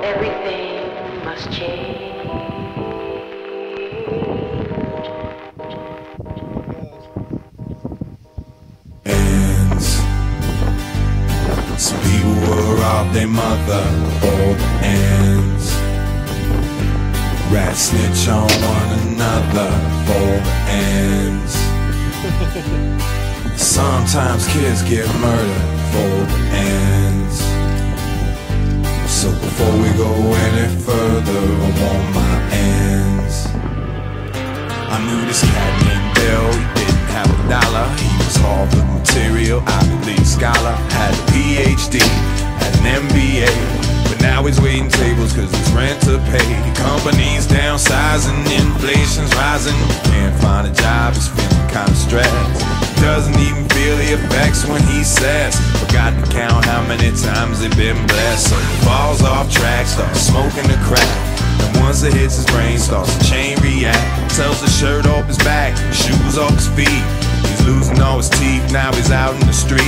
Everything must change. Ends. Some people will rob their mother, old ends. Rats snitch on one another, old ends. Sometimes kids get murdered, old ends. So before we go any further, I want my ends. I knew this cat named Bill, he didn't have a dollar. He was Harvard material, Ivy League scholar. Had a PhD, had an MBA, but now he's waiting tables cause it's rent to pay. Companies downsizing, inflation's rising. Can't find a job, he's feeling kinda stressed. Doesn't even feel the effects when he says, forgot to count how many times they've been blessed. So he falls off track, starts smoking the crack, and once it hits his brain, starts to chain react. Tells his shirt off his back, shoes off his feet. He's losing all his teeth, now he's out in the street.